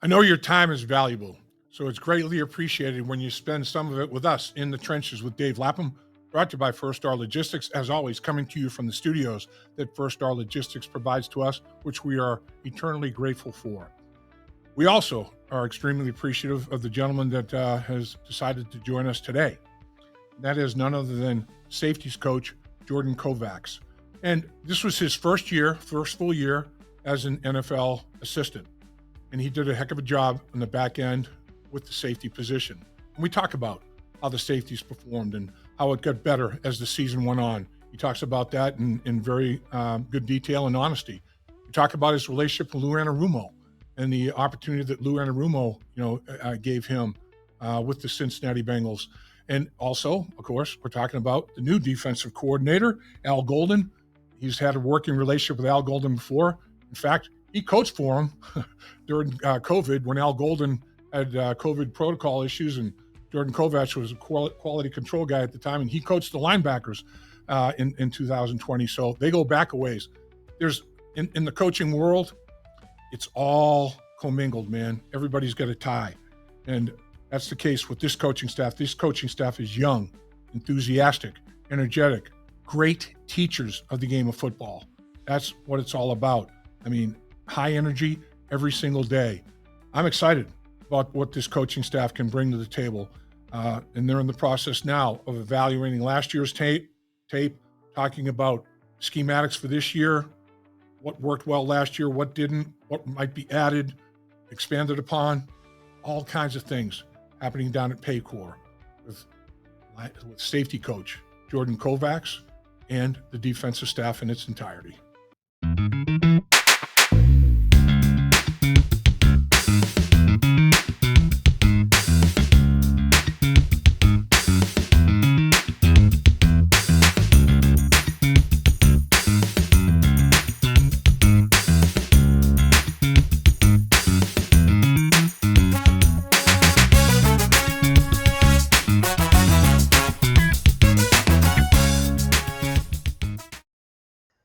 I know your time is valuable, so it's greatly appreciated when you spend some of it with us in the trenches with Dave Lapham, brought to you by First Star Logistics, as always, coming to you from the studios that First Star Logistics provides to us, which we are eternally grateful for. We also are extremely appreciative of the gentleman that has decided to join us today. That is none other than safeties coach Jordan Kovacs. And this was his first full year as an NFL assistant. And he did a heck of a job on the back end with the safety position. And we talk about how the safeties performed and how it got better as the season went on. He talks about that in very good detail and honesty. We talk about his relationship with Lou Anarumo and the opportunity that Lou Anarumo, gave him with the Cincinnati Bengals. And also, of course, we're talking about the new defensive coordinator, Al Golden. He's had a working relationship with Al Golden before. In fact, he coached for him during COVID when Al Golden had COVID protocol issues, and Jordan Kovacs was a quality control guy at the time, and he coached the linebackers in 2020. So they go back a ways. There's in the coaching world, it's all commingled, man. Everybody's got a tie, and that's the case with this coaching staff. This coaching staff is young, enthusiastic, energetic, great teachers of the game of football. That's what it's all about. I mean, high energy every single day. I'm excited about what this coaching staff can bring to the table. And they're in the process now of evaluating last year's tape, talking about schematics for this year, what worked well last year, what didn't, what might be added, expanded upon, all kinds of things happening down at Paycor with safety coach Jordan Kovacs and the defensive staff in its entirety.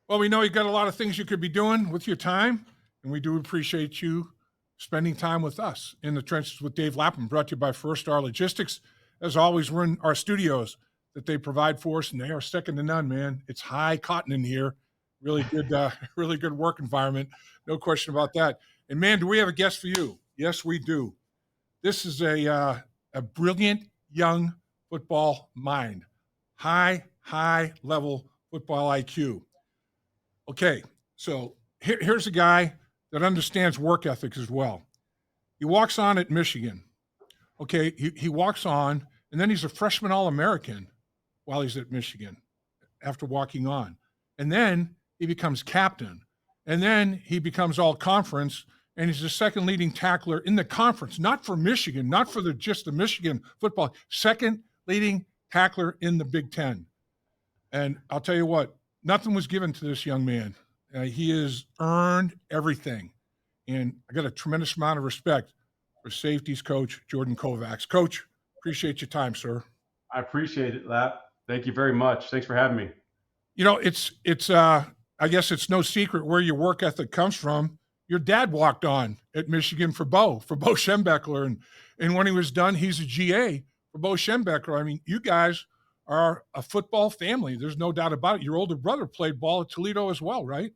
Well, we know you've got a lot of things you could be doing with your time, and we do appreciate you spending time with us in the trenches with Dave Lapham, brought to you by First Star Logistics. As always, we're in our studios that they provide for us, and they are second to none, man. It's high cotton in here. Really good work environment. No question about that. And, man, do we have a guest for you? Yes, we do. This is a brilliant young football mind, high-level football IQ. Okay, so here's a guy that understands work ethic as well. He walks on at Michigan. Okay, he walks on, and then he's a freshman All-American while he's at Michigan after walking on. And then he becomes captain. And then he becomes all-conference, and he's the second leading tackler in the conference, not for Michigan, not for just the Michigan football, second leading tackler in the Big Ten. And I'll tell you what, nothing was given to this young man. He has earned everything. And I got a tremendous amount of respect for safeties coach Jordan Kovacs. Coach, appreciate your time, sir. I appreciate it, Lap. Thank you very much. Thanks for having me. You know, it's I guess it's no secret where your work ethic comes from. Your dad walked on at Michigan for Bo Schembechler. And when he was done, he's a GA for Bo Schembechler. I mean, you guys are a football family. There's no doubt about it. Your older brother played ball at Toledo as well, right?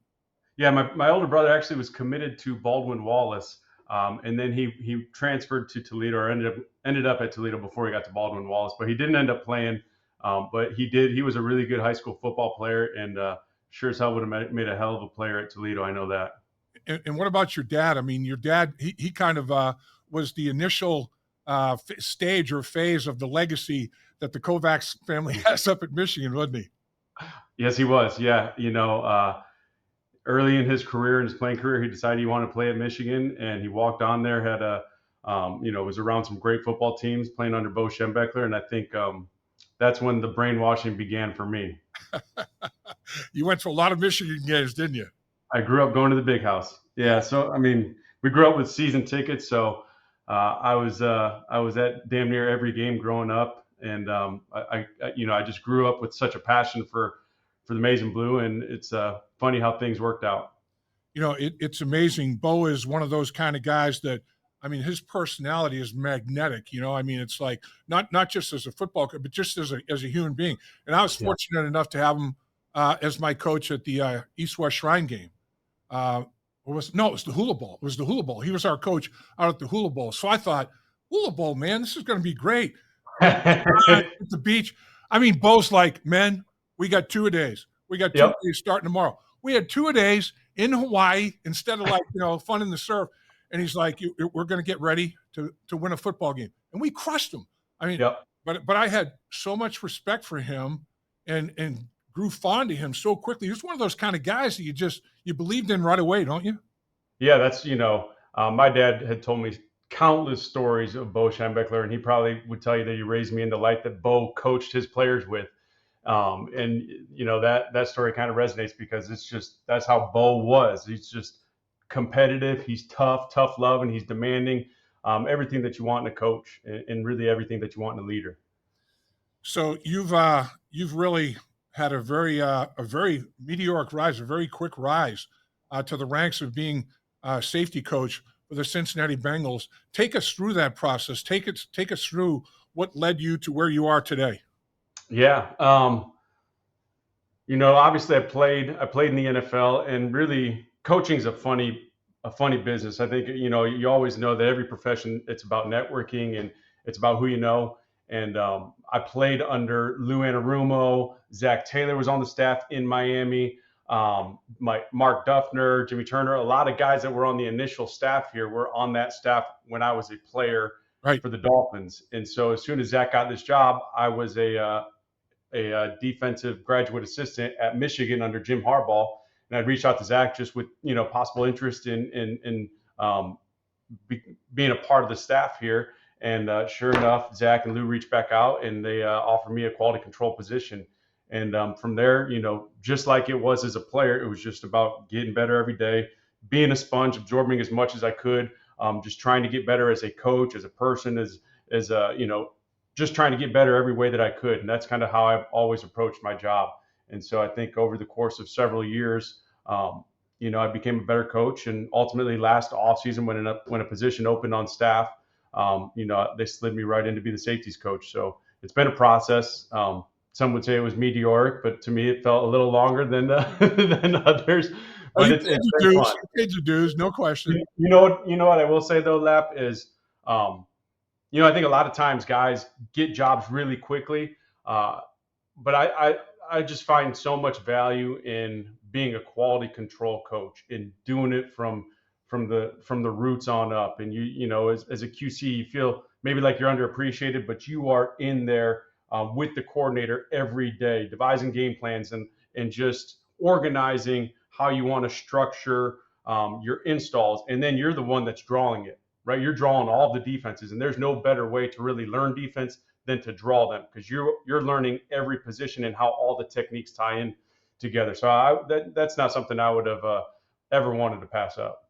Yeah, my older brother actually was committed to Baldwin Wallace, and then he transferred to Toledo, or ended up at Toledo before he got to Baldwin Wallace. But he didn't end up playing. But he did. He was a really good high school football player, and sure as hell would have made a hell of a player at Toledo. I know that. And what about your dad? I mean, your dad, he kind of was the initial stage or phase of the legacy that the Kovacs family has up at Michigan, wasn't he? Yes, he was. Yeah. Early in his career, in his playing career, he decided he wanted to play at Michigan, and he walked on there, had was around some great football teams playing under Bo Schembechler. And I think that's when the brainwashing began for me. You went to a lot of Michigan games, didn't you? I grew up going to the Big House. Yeah. So, I mean, we grew up with season tickets. So I was at damn near every game growing up. And I just grew up with such a passion for the Maize and Blue, and it's funny how things worked out. It's amazing. Bo is one of those kind of guys that I mean, his personality is magnetic. I mean, it's like not just as a football coach, but just as a human being. And I was Yeah. fortunate enough to have him as my coach at the East-West Shrine game. It was the Hula Bowl. It was the Hula Bowl. He was our coach out at the Hula Bowl. So I thought, Hula Bowl, man, this is going to be great. At the beach. I mean, Bo's like, men, we got 2-a-days. We got 2-a-days starting tomorrow. We had 2-a-days in Hawaii instead of fun in the surf. And he's like, we're going to get ready to win a football game. And we crushed them. I mean, but I had so much respect for him and grew fond of him so quickly. He was one of those kind of guys that you believed in right away, don't you? Yeah, that's, my dad had told me countless stories of Bo Schembechler, and he probably would tell you that he raised me in the light that Bo coached his players with. And that story kind of resonates because that's how Bo was. He's just competitive. He's tough love, and he's demanding everything that you want in a coach, and really everything that you want in a leader. So you've really had a very meteoric rise, a very quick rise to the ranks of being safety coach for the Cincinnati Bengals. Take us through that process. Take us through what led you to where you are today. Yeah. Obviously I played in the NFL, and really coaching is a funny business. I think, you always know that every profession, it's about networking and it's about who you know. And I played under Lou Anarumo. Zach Taylor was on the staff in Miami. Mark Duffner, Jimmy Turner, a lot of guys that were on the initial staff here were on that staff when I was a player for the Dolphins. And so as soon as Zach got this job, I was a defensive graduate assistant at Michigan under Jim Harbaugh. And I'd reach out to Zach just with, possible interest in being a part of the staff here. And sure enough, Zach and Lou reached back out, and they offered me a quality control position. And from there, just like it was as a player, it was just about getting better every day, being a sponge, absorbing as much as I could, just trying to get better as a coach, as a person, as just trying to get better every way that I could. And that's kind of how I've always approached my job. And so I think over the course of several years, I became a better coach, and ultimately last offseason when a position opened on staff, they slid me right in to be the safeties coach. So it's been a process. Some would say it was meteoric, but to me, it felt a little longer than than others. But you paid your dues, no question. You know what I will say though, Lap, is, I think a lot of times guys get jobs really quickly, but I just find so much value in being a quality control coach and doing it from the roots on up. And as a QC, you feel maybe like you're underappreciated, but you are in there with the coordinator every day, devising game plans and just organizing how you want to structure your installs. And then you're the one that's drawing it, right? You're drawing all the defenses, and there's no better way to really learn defense than to draw them, because you're learning every position and how all the techniques tie in together. So that's not something I would have ever wanted to pass up.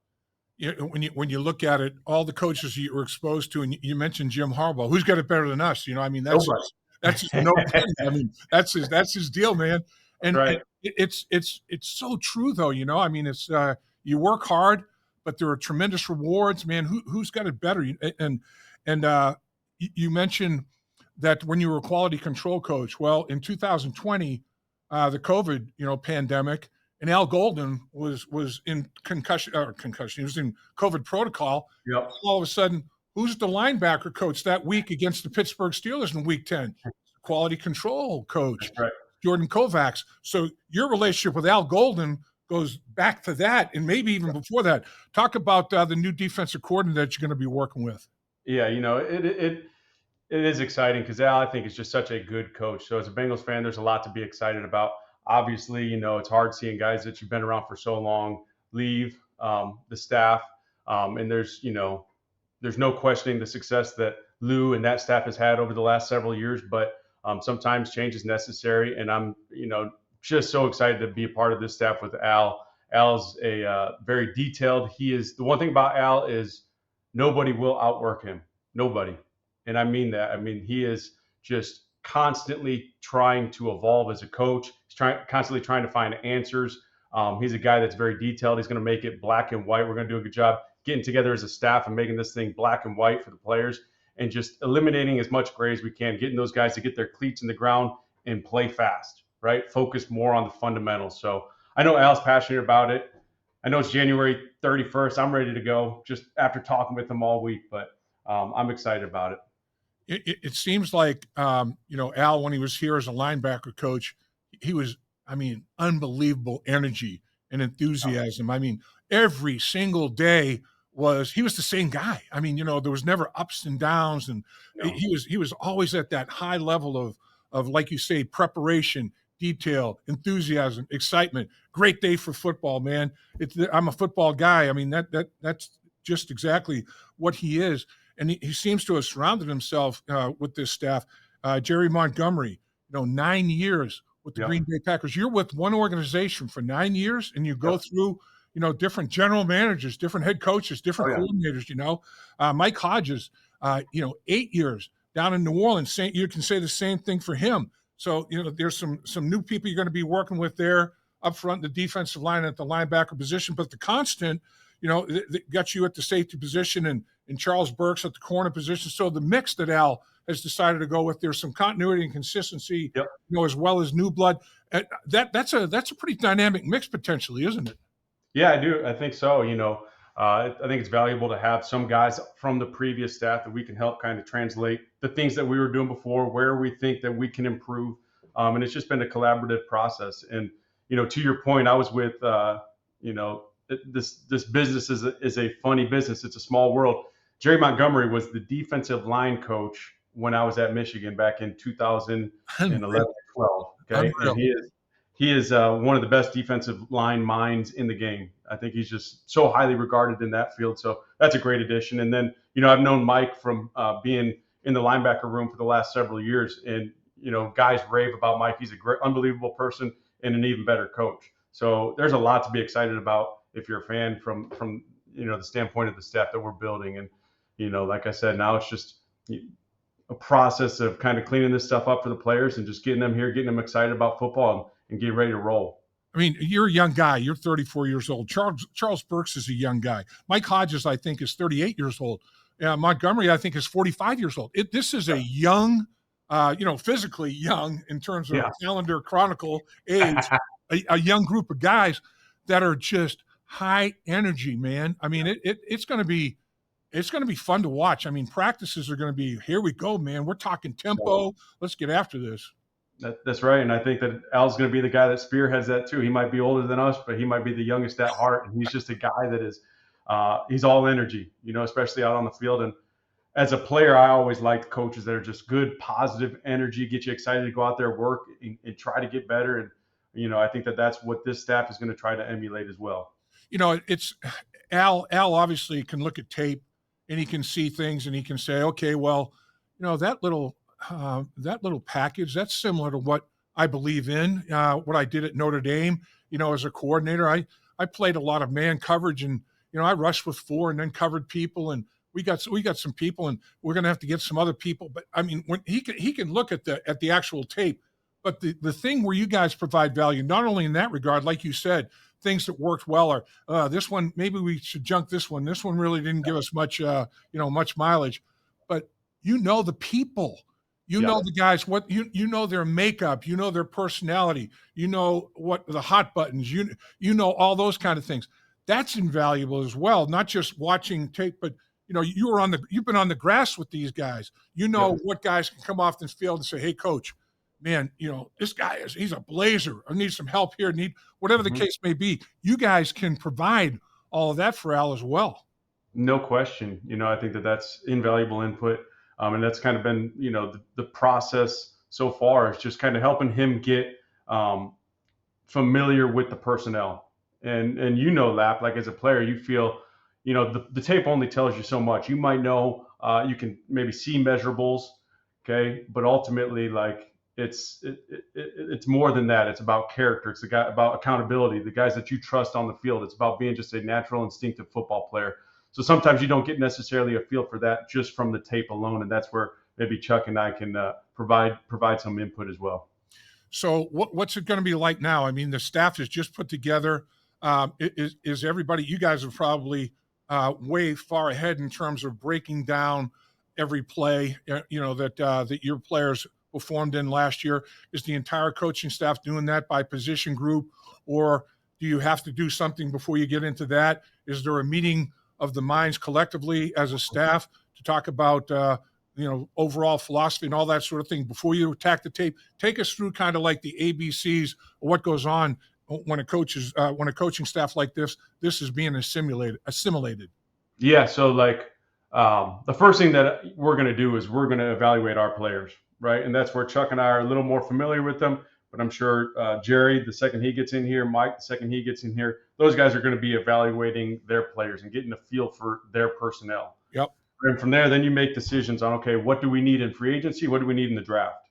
When you look at it, all the coaches you were exposed to, and you mentioned Jim Harbaugh, who's got it better than us? I mean, that's just no kidding. I mean, that's his deal, man. And, right. and it's so true, though. I mean, it's you work hard, but there are tremendous rewards, man. Who's got it better? And you mentioned that when you were a quality control coach. Well, in 2020, the COVID pandemic, and Al Golden was in concussion. He was in COVID protocol. Yep. All of a sudden, who's the linebacker coach that week against the Pittsburgh Steelers in Week 10? Quality control coach, right. Jordan Kovacs. So your relationship with Al Golden goes back to that, and maybe even before that. Talk about the new defensive coordinator that you're going to be working with. Yeah, it is exciting because Al, I think, is just such a good coach. So as a Bengals fan, there's a lot to be excited about. Obviously, it's hard seeing guys that you've been around for so long leave the staff, and there's no questioning the success that Lou and that staff has had over the last several years. But sometimes change is necessary, and I'm just so excited to be a part of this staff with Al. Al's a very detailed. The one thing about Al is nobody will outwork him. Nobody. And I mean that. I mean, he is just constantly trying to evolve as a coach. He's constantly trying to find answers. He's a guy that's very detailed. He's going to make it black and white. We're going to do a good job. getting together as a staff and making this thing black and white for the players and just eliminating as much gray as we can, getting those guys to get their cleats in the ground and play fast, right? Focus more on the fundamentals. So I know Al's passionate about it. I know it's January 31st. I'm ready to go just after talking with him all week, but I'm excited about it. It seems like, Al, when he was here as a linebacker coach, he was, unbelievable energy and enthusiasm. Every single day he was the same guy. There was never ups and downs, and he was always at that high level of like you say, preparation, detail, enthusiasm, excitement. Great day for football, man. I'm a football guy. That's just exactly what he is. And he seems to have surrounded himself with this staff. Jerry Montgomery, 9 years with the Green Bay Packers. You're with one organization for 9 years, and you go through, different general managers, different head coaches, different coordinators. Mike Hodges, 8 years down in New Orleans. You can say the same thing for him. So, there's some new people you're going to be working with there up front, the defensive line at the linebacker position. But the constant, that got you at the safety position and Charles Burks at the corner position. So the mix that Al has decided to go with, there's some continuity and consistency, as well as new blood. That's a pretty dynamic mix potentially, isn't it? Yeah, I do. I think so. I think it's valuable to have some guys from the previous staff that we can help kind of translate the things that we were doing before, where we think that we can improve. And it's just been a collaborative process. And, to your point, I was with, this business is a funny business. It's a small world. Jerry Montgomery was the defensive line coach when I was at Michigan back in 2011, 12. Okay. And he is one of the best defensive line minds in the game. I think he's just so highly regarded in that field. So that's a great addition. And then, I've known Mike from being in the linebacker room for the last several years. And, guys rave about Mike. He's a great, unbelievable person and an even better coach. So there's a lot to be excited about if you're a fan from the standpoint of the staff that we're building. And, like I said, now it's just a process of kind of cleaning this stuff up for the players and just getting them here, getting them excited about football and getting ready to roll. You're a young guy. You're 34 years old. Charles Burks is a young guy. Mike Hodges, I think, is 38 years old. Montgomery, I think, is 45 years old. This is a young, physically young in terms of calendar chronicle age, a young group of guys that are just high energy, man. It's going to be fun to watch. Practices are going to be, here we go, man. We're talking tempo. Let's get after this. That's right. And I think that Al's going to be the guy that spearheads that too. He might be older than us, but he might be the youngest at heart. And he's just a guy that is, he's all energy, especially out on the field. And as a player, I always like coaches that are just good, positive energy, get you excited to go out there, work and try to get better. And, I think that that's what this staff is going to try to emulate as well. It's Al obviously can look at tape and he can see things and he can say, okay, well, that little package, that's similar to what I believe in, what I did at Notre Dame, as a coordinator. I played a lot of man coverage and, I rushed with 4 and then covered people. And we got some people and we're going to have to get some other people. But when he can look at the actual tape, but the thing where you guys provide value, not only in that regard, like you said, things that worked well are this one, maybe we should junk this one. This one really didn't give us much mileage, but the people, know the guys, what their makeup, their personality, what the hot buttons, all those kind of things. That's invaluable as well. Not just watching tape, but you've been on the grass with these guys. What guys can come off this field and say, hey, coach, man, this guy he's a blazer. I need some help here. Whatever the case may be. You guys can provide all of that for Al as well. No question. I think that that's invaluable input. And that's kind of been, the process so far is just kind of helping him get familiar with the personnel. And Lap, like as a player, you feel, the tape only tells you so much. You might know, you can maybe see measurables, okay, but ultimately, like it's more than that. It's about character. It's about accountability. The guys that you trust on the field. It's about being just a natural, instinctive football player. So sometimes you don't get necessarily a feel for that just from the tape alone, and that's where maybe Chuck and I can provide some input as well. So what's it going to be like now? The staff is just put together. Is everybody? You guys have probably way far ahead in terms of breaking down every play, that your players performed in last year? Is the entire coaching staff doing that by position group, or do you have to do something before you get into that? Is there a meeting of the minds collectively as a staff to talk about overall philosophy and all that sort of thing before you attack the tape? Take us through kind of like the ABCs of what goes on when a coaching staff like this is being assimilated. Yeah. So the first thing that we're going to do is we're going to evaluate our players, right? And that's where Chuck and I are a little more familiar with them. But I'm sure Jerry, the second he gets in here, Mike, the second he gets in here, those guys are going to be evaluating their players and getting a feel for their personnel. Yep. And from there, then you make decisions on, okay, what do we need in free agency? What do we need in the draft?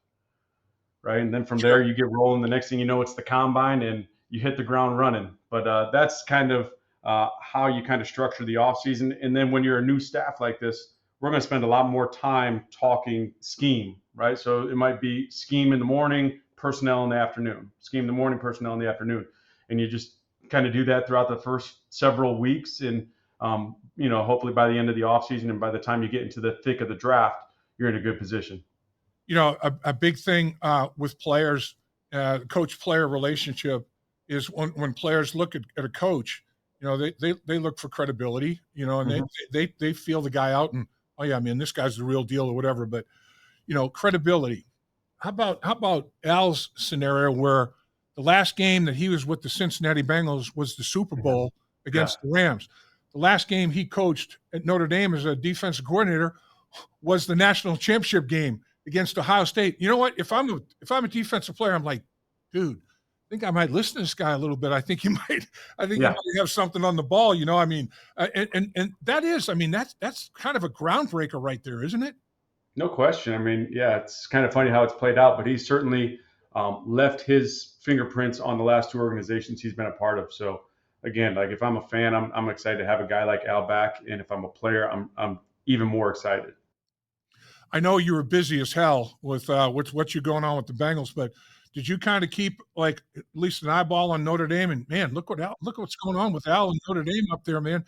Right. And then from there, you get rolling. The next thing you know, it's the combine and you hit the ground running. But that's kind of how you kind of structure the offseason. And then when you're a new staff like this, we're going to spend a lot more time talking scheme, right? So it might be scheme in the morning, personnel in the afternoon, scheme in the morning, personnel in the afternoon. And you just kind of do that throughout the first several weeks. And, hopefully by the end of the offseason and by the time you get into the thick of the draft, you're in a good position. A big thing with players, coach-player relationship is when players look at a coach, they look for credibility, and mm-hmm. they feel the guy out and, oh yeah, man, this guy's the real deal or whatever. But, credibility. How about Al's scenario where the last game that he was with the Cincinnati Bengals was the Super Bowl against the Rams? The last game he coached at Notre Dame as a defensive coordinator was the national championship game against Ohio State. You know what? If I'm a defensive player, I'm like, dude, I think I might listen to this guy a little bit. I think he might have something on the ball. And that is, that's kind of a groundbreaker right there, isn't it? No question. It's kind of funny how it's played out, but he's certainly left his fingerprints on the last two organizations he's been a part of. So again, like if I'm a fan, I'm excited to have a guy like Al back, and if I'm a player, I'm even more excited. I know you were busy as hell with what you're going on with the Bengals, but did you kind of keep like at least an eyeball on Notre Dame? And man, look what's going on with Al and Notre Dame up there, man.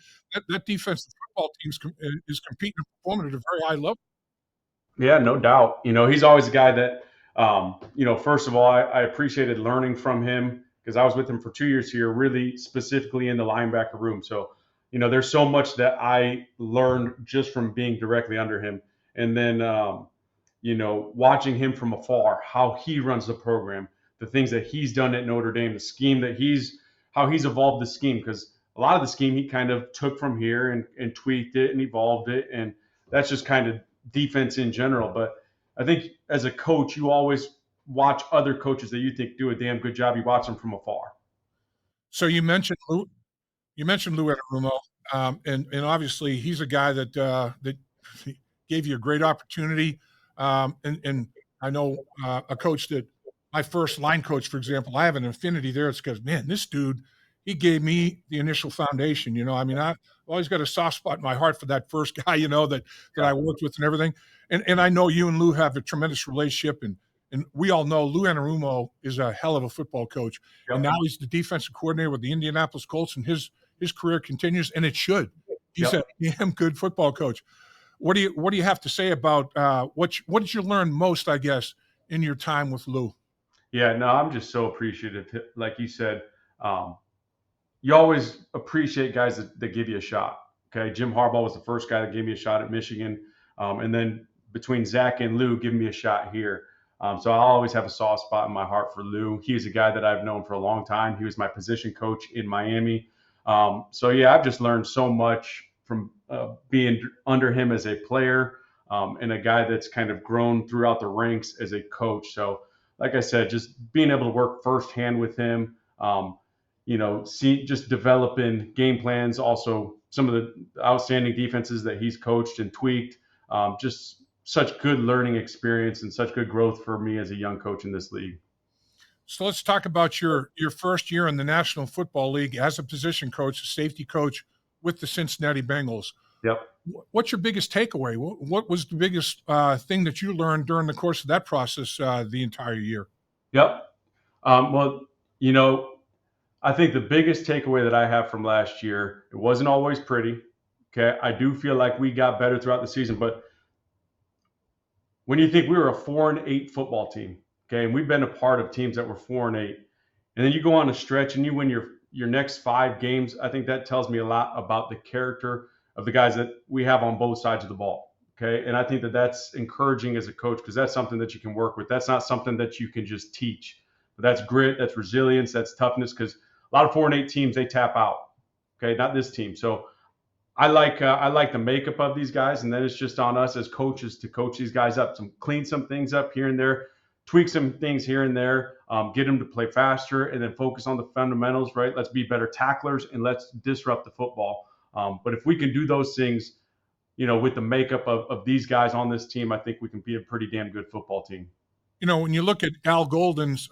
That defensive football team is competing and performing at a very high level. Yeah, no doubt. He's always a guy that, first of all, I appreciated learning from him because I was with him for 2 years here, really specifically in the linebacker room. So, there's so much that I learned just from being directly under him. And then, watching him from afar, how he runs the program, the things that he's done at Notre Dame, the scheme that how he's evolved the scheme. Because a lot of the scheme he kind of took from here and tweaked it and evolved it. And that's just kind of defense in general. But I think as a coach, you always watch other coaches that you think do a damn good job. You watch them from afar. So you mentioned Lou Anarumo, and obviously he's a guy that gave you a great opportunity. And I know a coach that my first line coach, for example, I have an affinity there. It's because, man, this dude, he gave me the initial foundation. I've always got a soft spot in my heart for that first guy, that I worked with and everything. And I know you and Lou have a tremendous relationship. And we all know Lou Anarumo is a hell of a football coach. Yep. And now he's the defensive coordinator with the Indianapolis Colts, and his career continues, and it should. He's a damn good football coach. What do you have to say about what did you learn most, I guess, in your time with Lou? Yeah, no, I'm just so appreciative. Like you said, you always appreciate guys that give you a shot. Okay, Jim Harbaugh was the first guy that gave me a shot at Michigan, and then between Zach and Lou giving me a shot here. So I'll always have a soft spot in my heart for Lou. He's a guy that I've known for a long time. He was my position coach in Miami. I've just learned so much from being under him as a player and a guy that's kind of grown throughout the ranks as a coach. So like I said, just being able to work firsthand with him, just developing game plans, also some of the outstanding defenses that he's coached and tweaked, just such good learning experience and such good growth for me as a young coach in this league. So let's talk about your first year in the National Football League as a position coach, a safety coach with the Cincinnati Bengals. Yep. What's your biggest takeaway? What was the biggest thing that you learned during the course of that process the entire year? Yep. I think the biggest takeaway that I have from last year, it wasn't always pretty. Okay, I do feel like we got better throughout the season, but when you think we were a 4-8 football team, okay, and we've been a part of teams that were 4-8, and then you go on a stretch and you win your next 5 games, I think that tells me a lot about the character of the guys that we have on both sides of the ball. Okay, and I think that that's encouraging as a coach because that's something that you can work with. That's not something that you can just teach. But that's grit, that's resilience, that's toughness. Because a lot of 4-8 teams they tap out. Okay, not this team. So I like the makeup of these guys, and then it's just on us as coaches to coach these guys up, clean some things up here and there, tweak some things here and there, get them to play faster, and then focus on the fundamentals. Right? Let's be better tacklers and let's disrupt the football. But if we can do those things, with the makeup of these guys on this team, I think we can be a pretty damn good football team. When you look at Al Golden's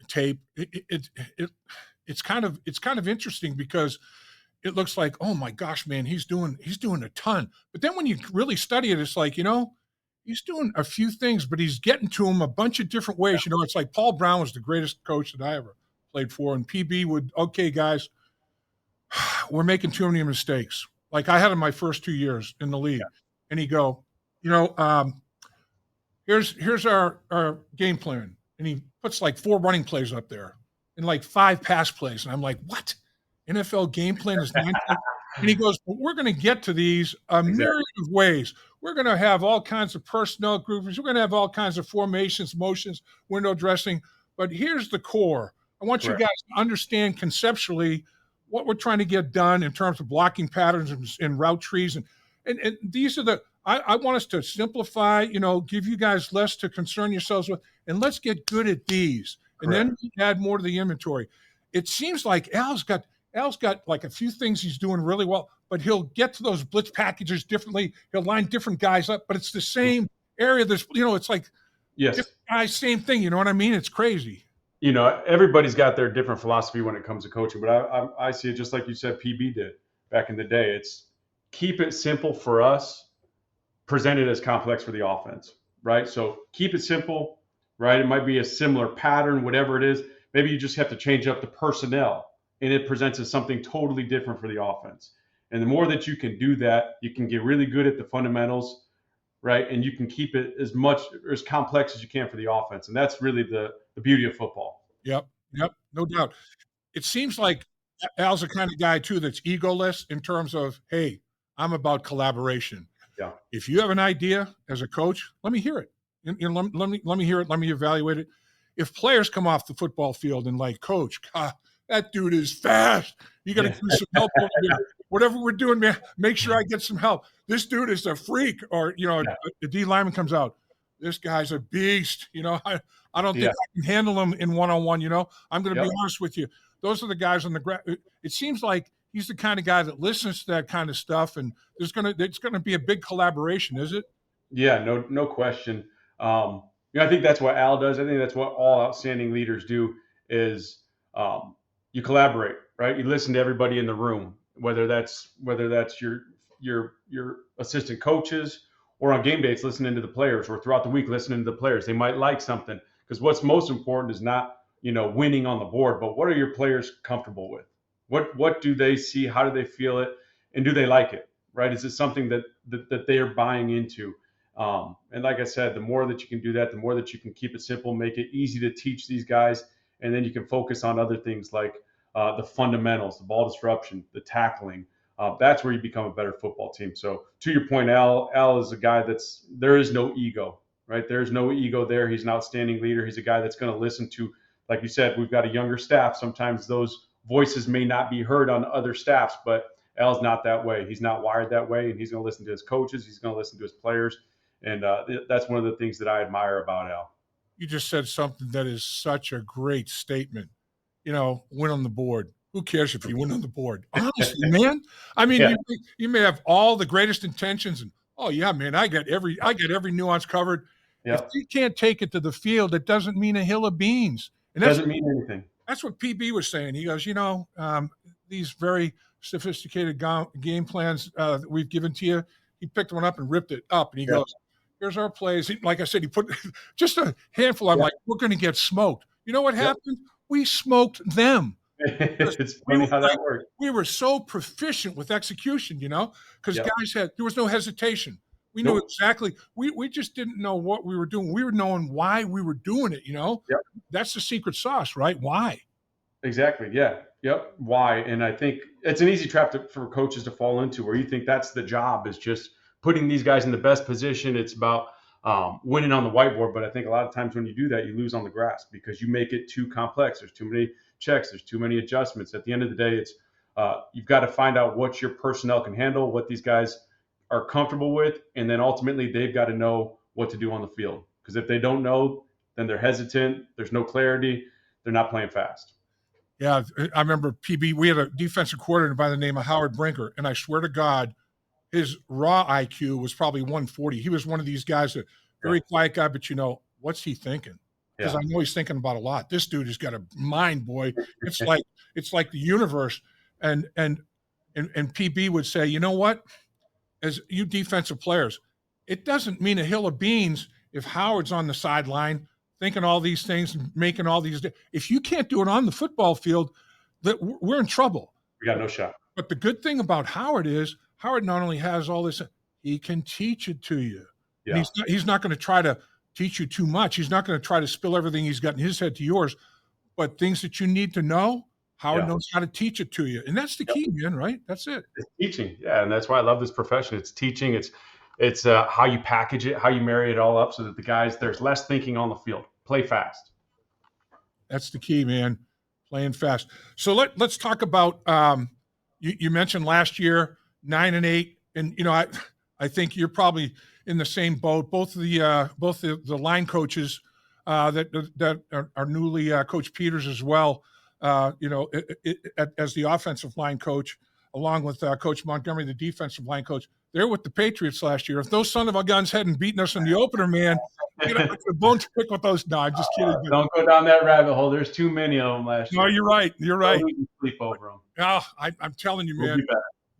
tape, it's kind of interesting because it looks like, oh my gosh, man, he's doing a ton. But then when you really study it, it's like, he's doing a few things, but he's getting to them a bunch of different ways. It's like Paul Brown was the greatest coach that I ever played for, and PB would, okay, guys, we're making too many mistakes. Like I had in my first 2 years in the league, and he'd go, here's our game plan, and he puts like 4 running plays up there and like 5 pass plays, and I'm like, what? NFL game plan is 9 plays? And he goes, but we're going to get to these a myriad of ways. We're going to have all kinds of personnel groupings. We're going to have all kinds of formations, motions, window dressing. But here's the core. I want you guys to understand conceptually what we're trying to get done in terms of blocking patterns and route trees. And these are I want us to simplify, give you guys less to concern yourselves with, and let's get good at these. And then add more to the inventory. It seems like Al's got like a few things he's doing really well, but he'll get to those blitz packages differently. He'll line different guys up, but it's the same area. It's like different guys, same thing. You know what I mean? It's crazy. Everybody's got their different philosophy when it comes to coaching, but I see it just like you said PB did back in the day. It's keep it simple for us, present it as complex for the offense, right? So keep it simple, right? It might be a similar pattern, whatever it is. Maybe you just have to change up the personnel, and it presents as something totally different for the offense. And the more that you can do that, you can get really good at the fundamentals, right? And you can keep it as much or as complex as you can for the offense. And that's really the beauty of football. Yep, no doubt. It seems like Al's the kind of guy, too, that's egoless in terms of, hey, I'm about collaboration. Yeah. If you have an idea as a coach, let me hear it. Let me hear it. Let me evaluate it. If players come off the football field and like, Coach, God, that dude is fast. You got to give me some help over there. Whatever we're doing, man, make sure I get some help. This dude is a freak. Or, the D lineman comes out. This guy's a beast. I don't think I can handle him in one-on-one. I'm going to be honest with you. Those are the guys on the ground. It seems like he's the kind of guy that listens to that kind of stuff, and it's going to be a big collaboration, is it? Yeah, no question. I think that's what Al does. I think that's what all outstanding leaders do is you collaborate, right? You listen to everybody in the room, whether that's your assistant coaches or on game days listening to the players, or throughout the week listening to the players. They might like something, because what's most important is not winning on the board, but what are your players comfortable with? What do they see? How do they feel it? And do they like it? Right? Is it something that they are buying into? And like I said, the more that you can do that, the more that you can keep it simple, make it easy to teach these guys, and then you can focus on other things like the fundamentals, the ball disruption, the tackling. That's where you become a better football team. So to your point, Al is a guy there is no ego, right? There's no ego there. He's an outstanding leader. He's a guy that's going to listen to, like you said, we've got a younger staff. Sometimes those voices may not be heard on other staffs, but Al's not that way. He's not wired that way, and he's going to listen to his coaches. He's going to listen to his players. And that's one of the things that I admire about Al. You just said something that is such a great statement. Win on the board. Who cares if you win on the board? Honestly, man. I mean, you may have all the greatest intentions, and oh yeah, man, I got every nuance covered. If you can't take it to the field, it doesn't mean a hill of beans. And that doesn't mean anything. That's what PB was saying. He goes, these very sophisticated game plans that we've given to you. He picked one up and ripped it up, and he goes, here's our plays. Like I said, he put just a handful. I'm like, we're going to get smoked. You know what happened? We smoked them. It's We funny were how like, that works. we were so proficient with execution, because Yep. there was no hesitation. We knew Nope. exactly. We just didn't know what we were doing. We were knowing why we were doing it. Yep. That's the secret sauce, right? Why? Exactly. Yeah. Yep. Why? And I think it's an easy trap for coaches to fall into, where you think that's the job, is just putting these guys in the best position. It's about winning on the whiteboard. But I think a lot of times when you do that, you lose on the grass because you make it too complex. There's too many checks. There's too many adjustments. At the end of the day, it's you've got to find out what your personnel can handle, what these guys are comfortable with, and then ultimately they've got to know what to do on the field. Because if they don't know, then they're hesitant. There's no clarity. They're not playing fast. Yeah, I remember PB. We had a defensive coordinator by the name of Howard Brinker, and I swear to God, his raw IQ was probably 140. He was one of these guys that very quiet guy, but what's he thinking? Because I know he's thinking about a lot. This dude has got a mind, boy. It's like the universe. And PB would say, you know what? As you defensive players, it doesn't mean a hill of beans if Howard's on the sideline thinking all these things and making all these. If you can't do it on the football field, that we're in trouble. We got no shot. But the good thing about Howard is Howard not only has all this, he can teach it to you. Yeah. And he's not going to try to teach you too much. He's not going to try to spill everything he's got in his head to yours. But things that you need to know, Howard knows how to teach it to you. And that's the key, man, right? That's it. It's teaching. Yeah. And that's why I love this profession. It's teaching. It's how you package it, how you marry it all up so that the guys, there's less thinking on the field. Play fast. That's the key, man. Playing fast. So let's talk about you mentioned last year 9-8, and I think you're probably in the same boat. Both the line coaches that are newly Coach Peters as well. As the offensive line coach, along with Coach Montgomery, the defensive line coach. They're with the Patriots last year. If those son of a guns hadn't beaten us in the opener, man, the bones pick with those. No, I'm just kidding. Don't go down that rabbit hole. There's too many of them last year. No, you're right. You're right. Sleep over them. Oh, I'm telling you, man.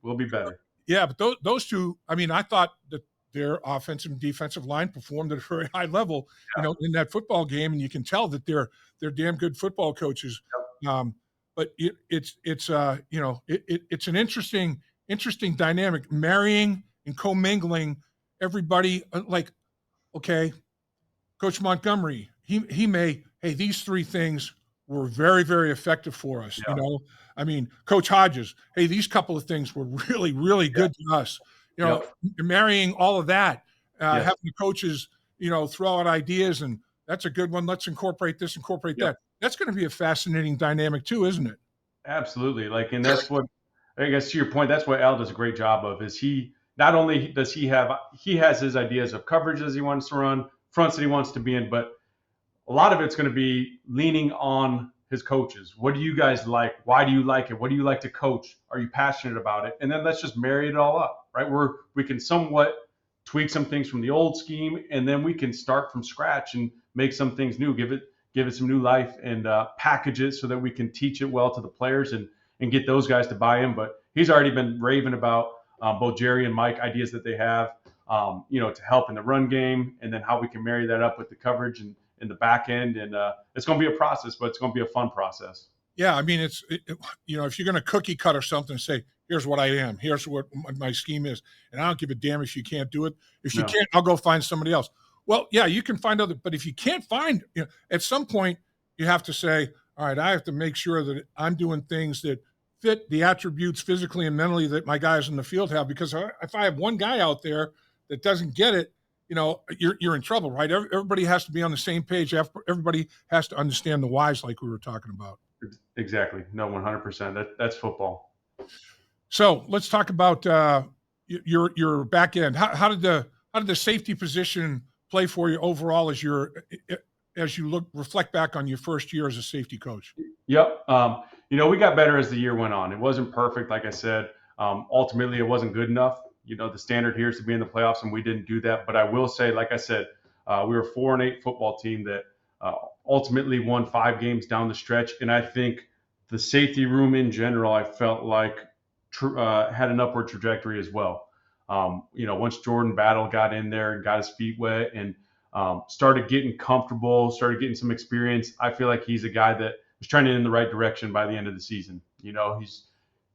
We'll be better. Yeah, but those two, I thought that their offensive and defensive line performed at a very high level, in that football game, and you can tell that they're damn good football coaches. Yep. But it's an interesting dynamic, marrying and commingling everybody. Okay, Coach Montgomery, he may, hey, these three things were very, very effective for us. Yeah. Coach Hodges, hey, these couple of things were really, really good to us. Marrying all of that, having the coaches, throw out ideas, and that's a good one. Let's incorporate this, incorporate that. That's going to be a fascinating dynamic too, isn't it? Absolutely. And that's what, I guess to your point, that's what Al does a great job of, is he not only does he has his ideas of coverages he wants to run, fronts that he wants to be in, but a lot of it's going to be leaning on his coaches. What do you guys like? Why do you like it? What do you like to coach? Are you passionate about it? And then let's just marry it all up, right? We can somewhat tweak some things from the old scheme, and then we can start from scratch and make some things new, give it some new life, and package it so that we can teach it well to the players and get those guys to buy in. But he's already been raving about both Jerry and Mike ideas that they have, to help in the run game, and then how we can marry that up with the coverage and in the back end. And it's going to be a process, but it's going to be a fun process. Yeah. If you're going to cookie cut or something, say, here's what I am, here's what my scheme is. And I don't give a damn if you can't do it. If you can't, I'll go find somebody else. Well, yeah, you can find other, but if you can't find, at some point you have to say, all right, I have to make sure that I'm doing things that fit the attributes physically and mentally that my guys in the field have. Because if I have one guy out there that doesn't get it, you're in trouble, right? Everybody has to be on the same page. Everybody has to understand the whys, like we were talking about. Exactly. No, 100%. That's football. So let's talk about your back end. How did the safety position play for you overall as you reflect back on your first year as a safety coach? Yep. We got better as the year went on. It wasn't perfect, like I said. Ultimately, it wasn't good enough. The standard here is to be in the playoffs, and we didn't do that. But I will say, like I said, we were a 4-8 football team that ultimately won 5 games down the stretch. And I think the safety room in general, I felt like had an upward trajectory as well. Once Jordan Battle got in there and got his feet wet and started getting comfortable, started getting some experience, I feel like he's a guy was trending in the right direction by the end of the season. He's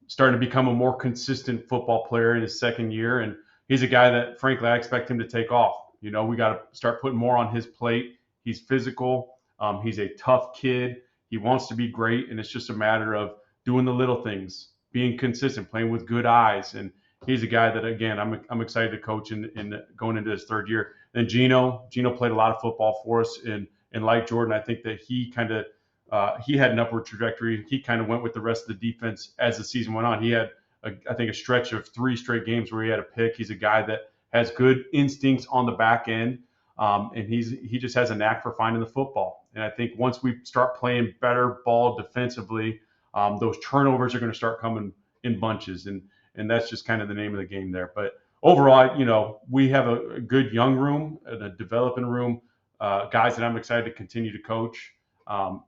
starting to become a more consistent football player in his second year, and he's a guy that, frankly, I expect him to take off. We got to start putting more on his plate. He's physical. He's a tough kid. He wants to be great, and it's just a matter of doing the little things, being consistent, playing with good eyes. And he's a guy that, again, I'm excited to coach in going into his third year. And Geno played a lot of football for us, and like Jordan, I think that he had an upward trajectory. He kind of went with the rest of the defense as the season went on. He had, I think, a stretch of 3 straight games where he had a pick. He's a guy that has good instincts on the back end, and he just has a knack for finding the football. And I think once we start playing better ball defensively, those turnovers are going to start coming in bunches, and that's just kind of the name of the game there. But overall, we have a good young room, a developing room, guys that I'm excited to continue to coach.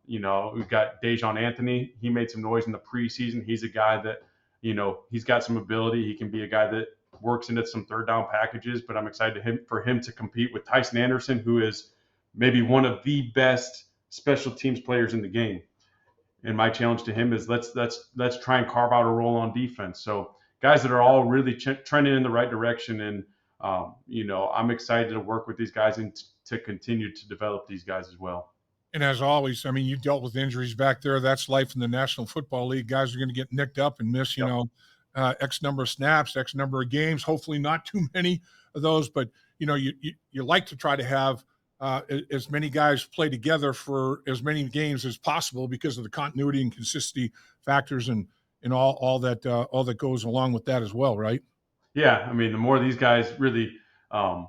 We've got Dejon Anthony. He made some noise in the preseason. He's a guy that, he's got some ability. He can be a guy that works into some third down packages, but I'm excited for him to compete with Tyson Anderson, who is maybe one of the best special teams players in the game. And my challenge to him is let's try and carve out a role on defense. So guys that are all really trending in the right direction. And, I'm excited to work with these guys and to continue to develop these guys as well. And as always, I mean, you dealt with injuries back there. That's life in the National Football League. Guys are going to get nicked up and miss, X number of snaps, X number of games. Hopefully not too many of those, but, you like to try to have as many guys play together for as many games as possible because of the continuity and consistency factors and all that goes along with that as well, right? Yeah, I mean, the more these guys really, the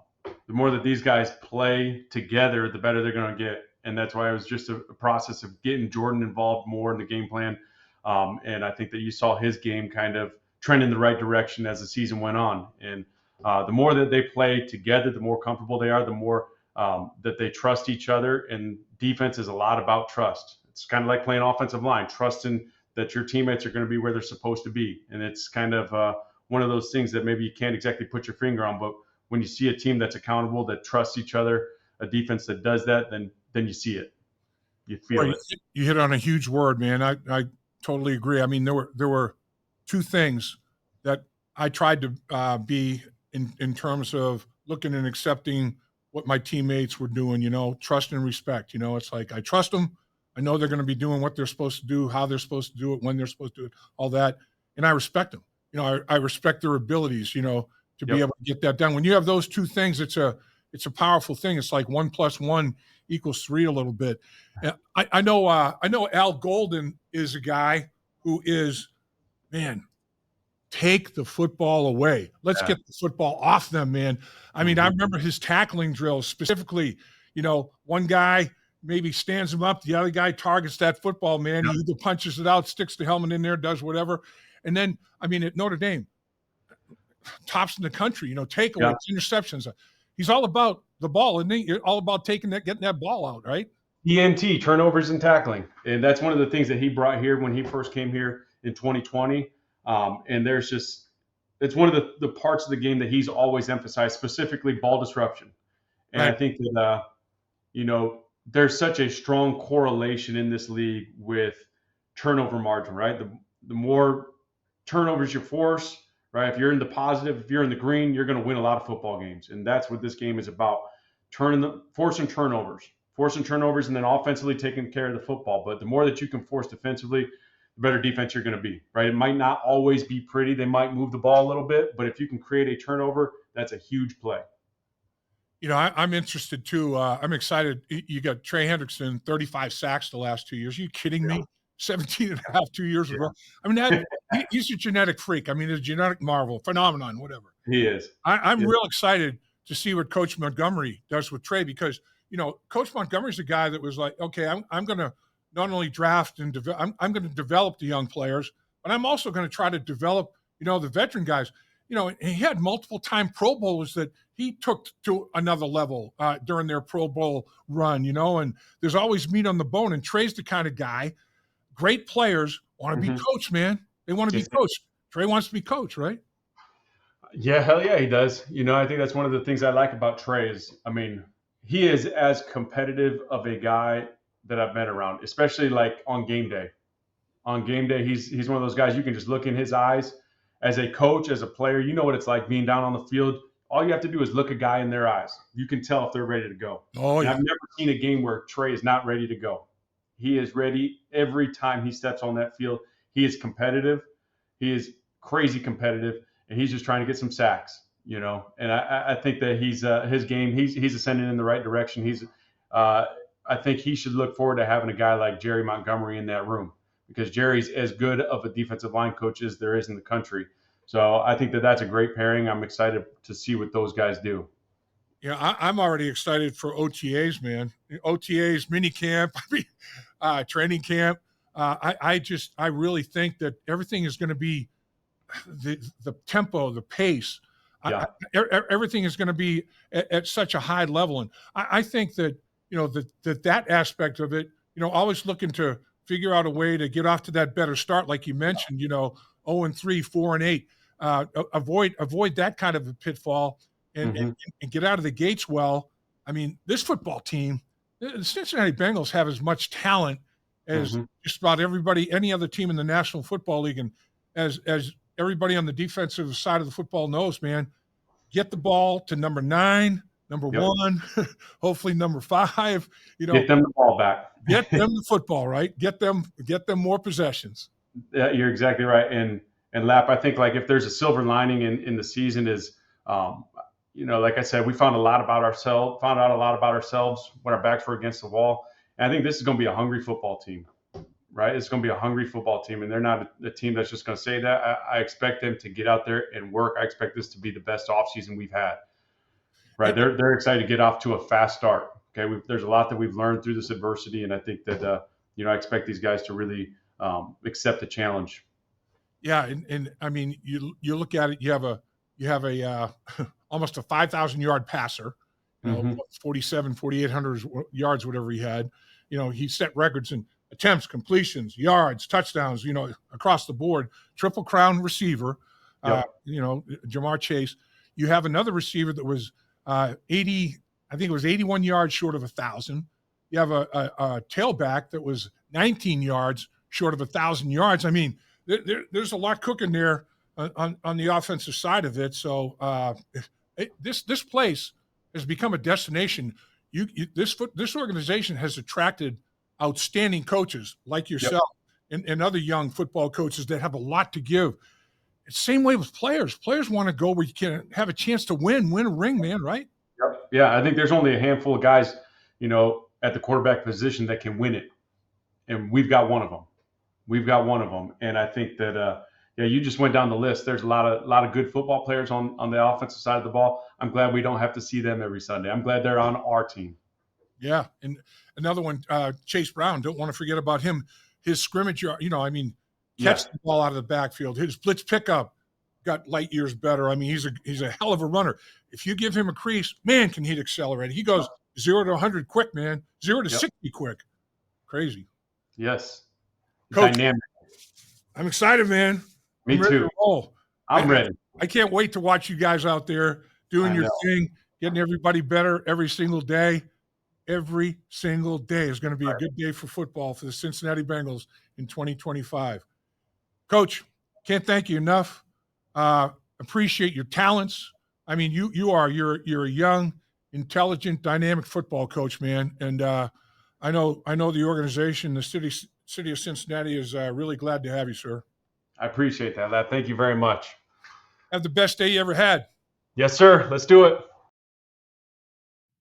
more that these guys play together, the better they're going to get. And that's why it was just a process of getting Jordan involved more in the game plan. And I think that you saw his game kind of trend in the right direction as the season went on. And the more that they play together, the more comfortable they are, the more that they trust each other. And defense is a lot about trust. It's kind of like playing offensive line, trusting that your teammates are going to be where they're supposed to be. And it's kind of one of those things that maybe you can't exactly put your finger on, but when you see a team that's accountable, that trusts each other, a defense that does that, then you see it. You feel it. You hit on a huge word, man. I totally agree. I mean, there were 2 things that I tried to be in terms of looking and accepting what my teammates were doing, trust and respect. It's like I trust them. I know they're going to be doing what they're supposed to do, how they're supposed to do it, when they're supposed to do it, all that. And I respect them. I respect their abilities, to be able to get that done. When you have those 2 things, it's a powerful thing. It's like 1 + 1 = 3 a little bit. I know Al Golden is a guy who is, man, take the football away. Let's get the football off them, man. I mean, I remember his tackling drills specifically. One guy maybe stands him up, the other guy targets that football, man. He either punches it out, sticks the helmet in there, does whatever. And then, I mean, at Notre Dame, tops in the country, takeaways, interceptions. He's all about the ball, isn't he? All about getting that ball out, right? ENT, turnovers and tackling. And that's one of the things that he brought here when he first came here in 2020. And it's one of the parts of the game that he's always emphasized, specifically ball disruption. And right. I think that, there's such a strong correlation in this league with turnover margin, right? The more turnovers you force, right? If you're in the positive, if you're in the green, you're going to win a lot of football games. And that's what this game is about. Forcing turnovers, and then offensively taking care of the football. But the more that you can force defensively, the better defense you're going to be, right? It might not always be pretty. They might move the ball a little bit, but if you can create a turnover, that's a huge play. I'm interested too. I'm excited. You got Trey Hendrickson, 35 sacks the last 2 years. Are you kidding me? 17 and a half, 2 years ago. I mean, he's a genetic freak. I mean, a genetic marvel, phenomenon, whatever. He is. I'm real excited to see what Coach Montgomery does with Trey because, Coach Montgomery's a guy that was like, okay, I'm going to not only draft and I'm going to develop the young players, but I'm also going to try to develop, the veteran guys. He had multiple time Pro Bowlers that he took to another level during their Pro Bowl run, and there's always meat on the bone. And Trey's the kind of guy, great players want to be coached, man. They want to be coached. Trey wants to be coached, right? Yeah, hell yeah, he does. I think that's one of the things I like about Trey is, I mean, he is as competitive of a guy that I've been around, especially like on game day. On game day, he's one of those guys you can just look in his eyes. As a coach, as a player, you know what it's like being down on the field. All you have to do is look a guy in their eyes. You can tell if they're ready to go. Oh, and yeah. I've never seen a game where Trey is not ready to go. He is ready every time he steps on that field. He is competitive. He is crazy competitive, and he's just trying to get some sacks, you know. And I think that he's his game. He's ascending in the right direction. I think he should look forward to having a guy like Jerry Montgomery in that room, because Jerry's as good of a defensive line coach as there is in the country. So I think that that's a great pairing. I'm excited to see what those guys do. Yeah, I'm already excited for OTAs, man. OTAs, mini camp, training camp. I really think that everything is going to be the tempo, the pace. Yeah. Everything is going to be at such a high level, and I think that that aspect of it, always looking to figure out a way to get off to that better start, like you mentioned. 0-3, 4-8. Avoid that kind of a pitfall. And get out of the gates well. I mean, this football team, the Cincinnati Bengals, have as much talent as just about everybody, any other team in the National Football League. And as everybody on the defensive side of the football knows, man, get the ball to number 9, number 1, hopefully number 5. Get them the ball back. Get them the football, right? Get them more possessions. Yeah, you're exactly right. And Lap, I think like if there's a silver lining in the season is like I said, we found out a lot about ourselves when our backs were against the wall. And I think this is going to be a hungry football team, right? It's going to be a hungry football team, and they're not a team that's just going to say that. I expect them to get out there and work. I expect this to be the best offseason we've had, right? They're excited to get off to a fast start. Okay, there's a lot that we've learned through this adversity, and I think that I expect these guys to really accept the challenge. Yeah, and I mean, you look at it. You have a almost a 5,000-yard passer, 4,800 yards, whatever he had. He set records in attempts, completions, yards, touchdowns, across the board. Triple crown receiver, Jamar Chase. You have another receiver that was 81 yards short of 1,000. You have a tailback that was 19 yards short of 1,000 yards. I mean, there's a lot cooking there on the offensive side of it. So this place has become a destination. This organization has attracted outstanding coaches like yourself and other young football coaches that have a lot to give. It's the same way with players. Players want to go where you can have a chance to win a ring, man, right? Yep. Yeah, I think there's only a handful of guys, at the quarterback position that can win it. And we've got one of them. And I think that you just went down the list. There's a lot of good football players on the offensive side of the ball. I'm glad we don't have to see them every Sunday. I'm glad they're on our team. Yeah, and another one, Chase Brown. Don't want to forget about him. His scrimmage, catch the ball out of the backfield. His blitz pickup got light years better. I mean, he's a hell of a runner. If you give him a crease, man, can he accelerate? He goes 0 to 100 quick, man. 0 to 60 quick. Crazy. Yes. Coach, dynamic. I'm excited, man. Me too. I'm ready. I can't wait to watch you guys out there doing your thing, getting everybody better every single day. Every single day is going to be a good day for football for the Cincinnati Bengals in 2025. Coach, can't thank you enough. Appreciate your talents. I mean, you're a young, intelligent, dynamic football coach, man. And I know the organization, the city of Cincinnati is really glad to have you, sir. I appreciate that, lad. Thank you very much. Have the best day you ever had. Yes, sir. Let's do it.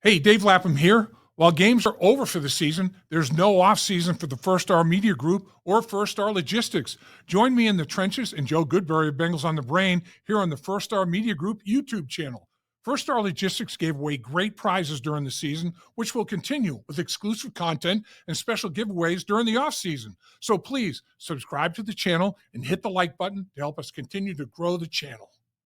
Hey, Dave Lapham here. While games are over for the season, there's no off-season for the First Star Media Group or First Star Logistics. Join me in the trenches and Joe Goodberry of Bengals on the Brain here on the First Star Media Group YouTube channel. First Star Logistics gave away great prizes during the season, which will continue with exclusive content and special giveaways during the off-season. So please subscribe to the channel and hit the like button to help us continue to grow the channel.